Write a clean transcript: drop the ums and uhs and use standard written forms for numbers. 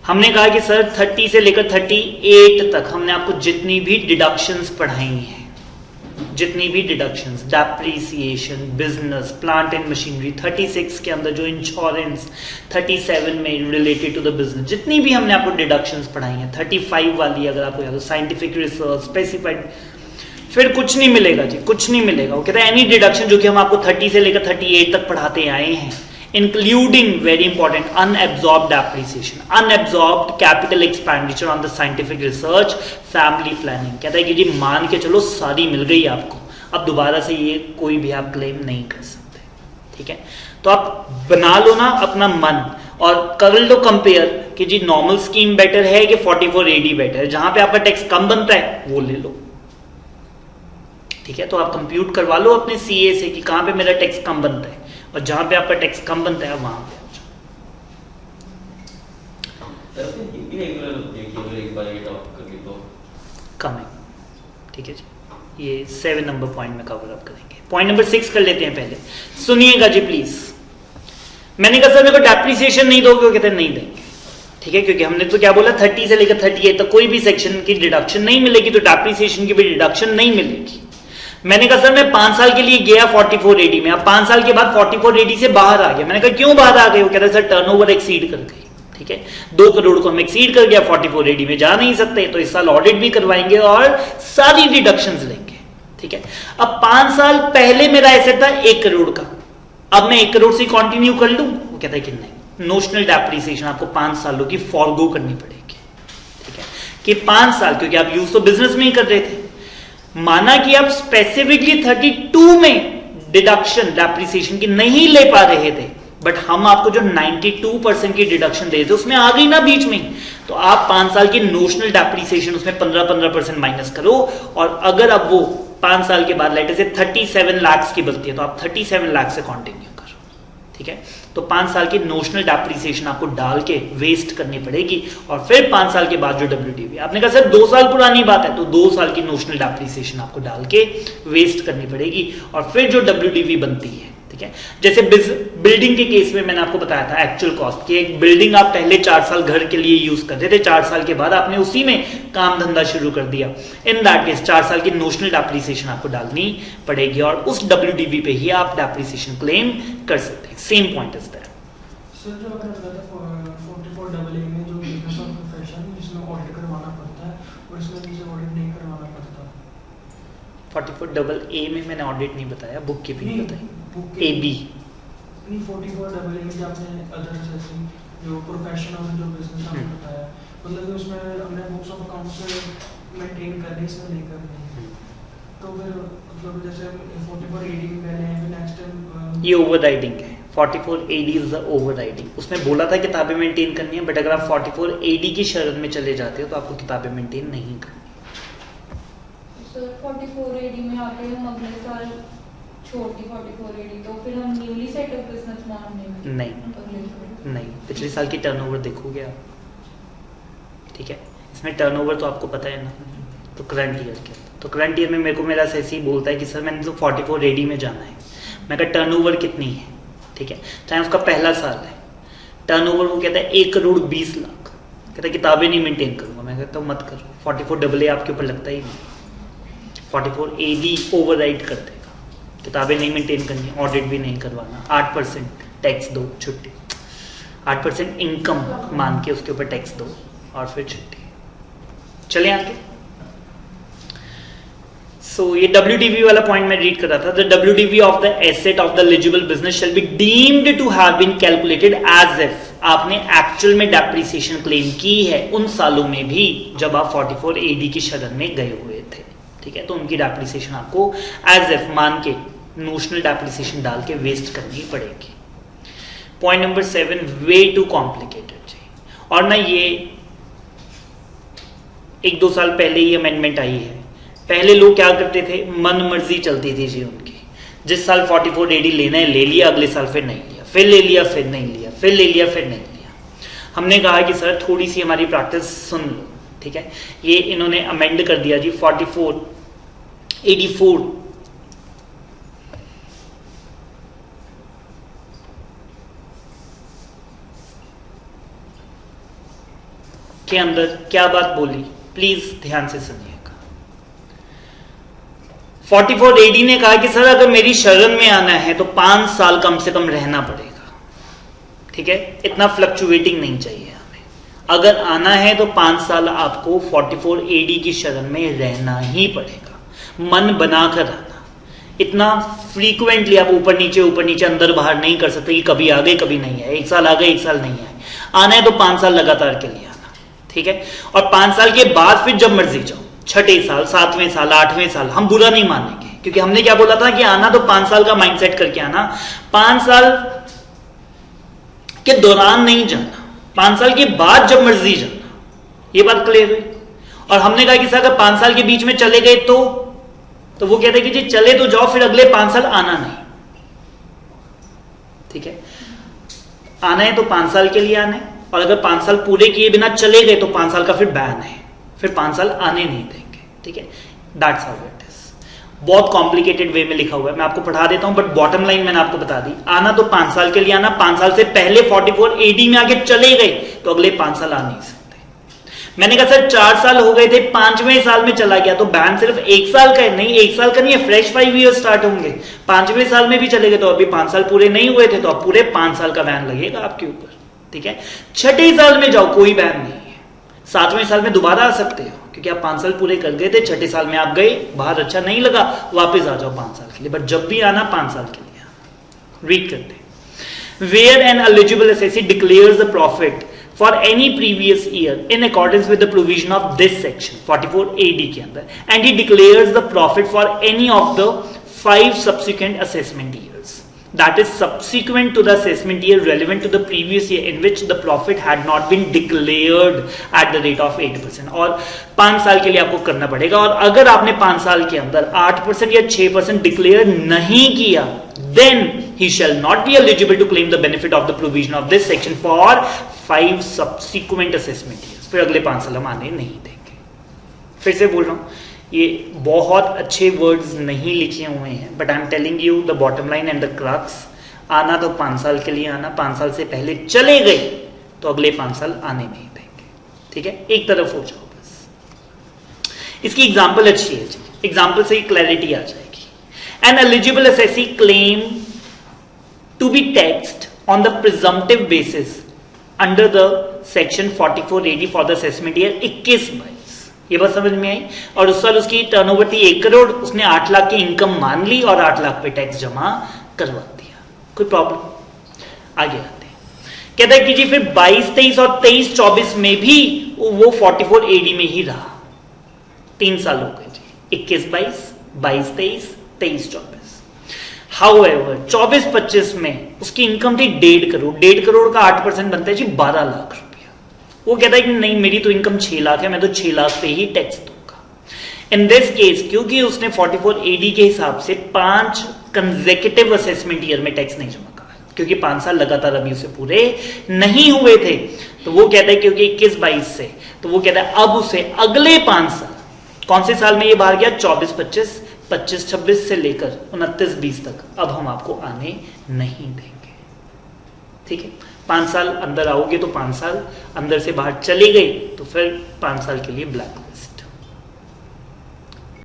हमने कहा कि सर 30 से लेकर 38 तक हमने आपको जितनी भी डिडक्शंस पढ़ाई हैं, जितनी भी deductions, depreciation, business, plant and machinery, 36 के अंदर जो इंश्योरेंस, 37 में रिलेटेड टू द बिजनेस, जितनी भी हमने आपको डिडक्शंस पढ़ाई हैं, 35 वाली अगर आपको याद हो, साइंटिफिक रिसर्च, स्पेसिफाइड, फिर कुछ नहीं मिलेगा जी, कुछ नहीं मिलेगा। वो कहता है एनी डिडक्शन जो कि हम आपको 30 से लेकर 38 तक पढ़ाते आए हैं, including very important unabsorbed depreciation, unabsorbed capital expenditure on the scientific research, family planning। कहता है कि जी मान के चलो सारी मिल गई आपको, अब दोबारा से ये कोई भी आप क्लेम नहीं कर सकते, ठीक है। तो आप बना लो ना अपना मन और कर लो कंपेयर कि जी नॉर्मल स्कीम बेटर है कि 44AD बेटर है, जहां पे आपका टैक्स कम बनता है वो ले लो, ठीक है। तो आप कंप्यूट करवा लो अपने सीए से कि कहां पे मेरा टैक्स कम बनता है, और जहां पे आपका टैक्स कम बनता है वहां पे कम है, ठीक है जी। ये 7 नंबर पॉइंट में कवर अप करेंगे। पॉइंट नंबर 6 कर लेते हैं पहले, सुनिएगा जी प्लीज। मैंने कहा सर मेरे को डेप्रिसिएशन नहीं दोगे, वो कहते हैं नहीं देंगे, ठीक है, क्योंकि हमने तो क्या बोला 30 से लेकर 38 तक कोई भी सेक्शन की डिडक्शन नहीं मिलेगी, तो डेप्रिसिएशन की भी डिडक्शन नहीं मिलेगी। मैंने कहा सर मैं 5 साल के लिए गया 44AD में, अब 5 साल के बाद 44AD से बाहर आ गया। मैंने कहा क्यों बाहर आ गए? वो कहते हैं सर टर्नओवर एक्सीड कर गई, ठीक है, 2 करोड़ को हम एक्सीड कर गया, 44AD में जा नहीं सकते, तो इस साल ऑडिट भी करवाएंगे और सारी डिडक्शंस लेंगे, ठीक है। अब 5 साल पहले मेरा एसेट था 1 करोड़ का, अब मैं 1 करोड़ से कंटिन्यू कर लूं? वो कहता है कि नहीं, नोशनल डेप्रिसिएशन आपको 5 सालों की फॉरगो करनी पड़ेगी, ठीक है, कि 5 साल, क्योंकि आप यूज तो बिजनेस में ही कर रहे थे। माना कि आप स्पेसिफिकली 32 में डिडक्शन डेप्रिसिएशन की नहीं ले पा रहे थे, बट हम आपको जो 92% की डिडक्शन दे थे उसमें आ गई ना बीच में, तो आप 5 साल की नोशनल डेप्रिसिएशन उसमें 15% माइनस करो, और अगर अब वो 5 साल के बाद लेटर से 37 लाख की बनती है तो आप 37 लाख से कंटिन्यू करो, ठीक है। तो 5 साल की नोशनल डेप्रिसिएशन आपको डाल के वेस्ट करनी पड़ेगी, और फिर 5 साल के बाद जो WDV, आपने कहा सर 2 साल पुरानी बात है, तो 2 साल की नोशनल डेप्रिसिएशन आपको डाल के वेस्ट करनी पड़ेगी, और फिर जो WDV बनती है, ठीक है। जैसे बिल्डिंग के केस में मैंने आपको बताया था एक्चुअल कॉस्ट की, एक बिल्डिंग आप पहले 4 साल घर के लिए यूज करते थे, 4 साल के बाद आपने उसी में काम धंधा शुरू कर दिया, इन दैट केस 4 साल की नोशनल डेप्रिसिएशन आपको डालनी पड़ेगी, और उस WDV पे ही आप डेप्रिसिएशन क्लेम कर सकते हैं। Same point is that. Sir जो आपने बताया था 44AA में जो बिजनेस और प्रोफेशन, इसमें ऑडिट करवाना पड़ता है और इसमें नीचे ऑडिट नहीं करवाना पड़ता। 44AA में मैंने ऑडिट नहीं बताया, बुक कीपिंग बताई, AB नहीं 44AA में जो आपने अदर सेक्शन जो प्रोफेशन और जो बिजनेस आपने बताया, मतलब कि उसमें हमने बुक्स ऑफ अकाउंट्स मेंटेन करनी, इसमें नहीं करनी, तो फिर मतलब जैसे 44AD में पहले हैं, फिर नेक्स्ट टाइम ये ओवरराइडिंग है। 44AD is the overriding. उसमें बोला था किताबें मेंटेन करनी है, बट अगर आप 44AD की शरण में चले जाते हो तो आपको किताबें मेंटेन नहीं करनी। सर 44AD में आके हम अगले साल छोड़ दी 44AD, तो फिर हम न्यूली सेटअप बिजनेस मान नहीं, पिछले साल की टर्नओवर देखोगे आप, ठीक है, इसमें टर्नओवर तो आपको पता है ना, तो करंट ईयर के, तो करंट ईयर में मेरे को मेरा ऐसे ही बोलता है कि सर मैंने तो 44AD में जाना है, मैं कहा टर्नओवर कितनी है, ठीक है, चाहे उसका पहला साल है, टर्नओवर वो कहता है 1 करोड़ 20 लाख, कहता है किताबें नहीं मेंटेन करूंगा। मैं कहता हूँ मत करो, 44AA आपके ऊपर लगता ही नहीं, 44AD ओवरराइड कर देगा, किताबें नहीं मेंटेन करनी, ऑडिट भी नहीं करवाना, 8% टैक्स दो, छुट्टी, 8% इनकम मान के उसके ऊपर टैक्स दो और फिर छुट्टी। चले आगे। सो ये WDV वाला पॉइंट मैं रीड कर रहा था। The WDV of the asset of the eligible business shall be deemed to have been calculated as if आपने एक्चुअल में डेप्रिसिएशन क्लेम की है उन सालों में भी जब आप 44AD की शरण में गए हुए थे, ठीक है, तो उनकी डेप्रिसिएशन आपको एज इफ मान के नोशनल डेप्रिसिएशन डाल के वेस्ट करनी पड़ेगी। Point number 7, way too complicated जी, और ना ये 1-2 साल पहले ही अमेंडमेंट आई है। पहले लोग क्या करते थे, मन मर्जी चलती थी जी उनकी, जिस साल 44AD लेना है ले लिया, अगले साल फिर नहीं लिया, फिर ले लिया, फिर नहीं लिया, फिर ले लिया, फिर नहीं लिया। हमने कहा कि सर थोड़ी सी हमारी प्रैक्टिस सुन लो, ठीक है, ये इन्होंने अमेंड कर दिया जी 4484 4484 के अंदर क्या बात बोली, प्लीज ध्यान से सुनिएगा। 44 AD ने कहा कि सर अगर मेरी शरण में आना है तो 5 साल कम से कम रहना पड़ेगा, ठीक है, इतना फ्लक्चुएटिंग नहीं चाहिए हमें। अगर आना है तो 5 साल आपको 44 AD की शरण में रहना ही पड़ेगा, मन बनाकर आना। इतना फ्रीक्वेंटली आप ऊपर नीचे अंदर बाहर नहीं कर सकते कि कभी आ गए कभी नहीं आए, 1 साल आ गए 1 साल नहीं आए। आना है तो 5 साल लगातार के लिए आना, ठीक है। और 5 साल के बाद फिर जब मर्जी जाओ, 6ठे साल, 7वें साल, 8वें साल, हम बुरा नहीं मानेंगे, क्योंकि हमने क्या बोला था कि आना तो 5 साल का माइंडसेट करके आना, 5 साल के दौरान नहीं जाना, 5 साल के बाद जब मर्जी जाना। ये बात क्लियर हुई। और हमने कहा कि सर अगर 5 साल के बीच में चले गए तो वो कहते हैं कि जी चले तो जाओ, फिर अगले 5 साल आना नहीं, ठीक है। आना है तो 5 साल के लिए आना है, और अगर 5 साल पूरे किए बिना चले गए तो 5 साल का फिर बैन है, फिर 5 साल आने नहीं देंगे, ठीक है। That's how it is. बहुत कॉम्प्लिकेटेड वे में लिखा हुआ है, मैं आपको पढ़ा देता हूं, बट बॉटम लाइन मैंने आपको बता दी। आना तो 5 साल के लिए आना, 5 साल से पहले 44 AD में आके चले गए तो अगले 5 साल आ नहीं सकते। मैंने कहा सर 4 साल हो गए थे, 5वें साल में चला गया तो बैन सिर्फ 1 साल का है, नहीं 1 साल का नहीं है, फ्रेश 5 ईयर स्टार्ट होंगे। 5वें साल में भी चले गए तो अभी 5 साल पूरे नहीं हुए थे, तो अब पूरे 5 साल का बैन लगेगा आपके ऊपर, ठीक है। 6ठे साल में जाओ, कोई बैन नहीं है। 7वें साल में दोबारा आ सकते हो, क्योंकि आप 5 साल पूरे कर गए थे, 6ठे साल में आप गए, बाहर अच्छा नहीं लगा, वापस आ जाओ 5 साल के लिए, बट जब भी आना 5 साल के लिए आना। रीड करते हैं। Where an eligible assessee declares the profit for any previous year in accordance with the provision of this section 44 AD के अंदर, and he declares the profit for any of the 5 subsequent assessment years, that is subsequent to the assessment year relevant to the previous year in which the profit had not been declared at the rate of 8%। और 5 साल के लिए आपको करना पड़ेगा, और अगर आपने 5 साल के अंदर 8% या 6% डिक्लेयर नहीं किया, then he shall not be eligible to claim the benefit of the provision of this section for 5 subsequent assessment years। फिर अगले 5 साल हम आने नहीं देंगे। फिर से बोल रहा हूं, ये बहुत अच्छे वर्ड्स नहीं लिखे हुए हैं, but I am telling you the bottom line and the crux. आना तो 5 साल के लिए आना, 5 साल से पहले चले गए तो अगले 5 साल आने नहीं देंगे, ठीक है। एक तरफ हो जाओ बस। इसकी एग्जाम्पल अच्छी है जी, एग्जाम्पल से ही क्लैरिटी आ जाएगी। An eligible assessee claim to be taxed on the presumptive basis under the section 44 AD for the assessment year 21-22। ये बात समझ में आई। और उस साल उसकी टर्नओवर थी 1 करोड़, उसने 8 लाख की इनकम मान ली और 8 लाख पे टैक्स जमा करवा दिया, कोई प्रॉब्लम? आगे आते हैं। कहता है कि जी फिर 22-23 और 23-24 में भी वो 44 AD में ही रहा, 3 साल हो गए जी, 21-22, 22-23, 23-24। हाउएवर 24-25 में उसकी इनकम थी 1.5 करोड़, 1.5 करोड़ का 8% बनता है जी 12 लाख रुपया। वो कहता है कि नहीं मेरी तो इनकम 6 लाख है, मैं तो 6 लाख पे ही टैक्स दूंगा। इन दिस केस क्योंकि उसने 44 AD के हिसाब से 5 कंसेक्यूटिव असेसमेंट ईयर में टैक्स नहीं जमा करा, क्योंकि 5 साल लगातार अभी उसे पूरे नहीं हुए थे, तो वो कहता है क्योंकि 21-22 से, तो वो कहता है अब उसे अगले 5 साल, कौन से साल में ये बाहर गया, 24-25, 25-26 से लेकर 29-20 तक अब हम आपको आने नहीं देंगे, ठीक है। 5 साल अंदर आओगे तो 5 साल, अंदर से बाहर चले गए तो फिर 5 साल के लिए ब्लैक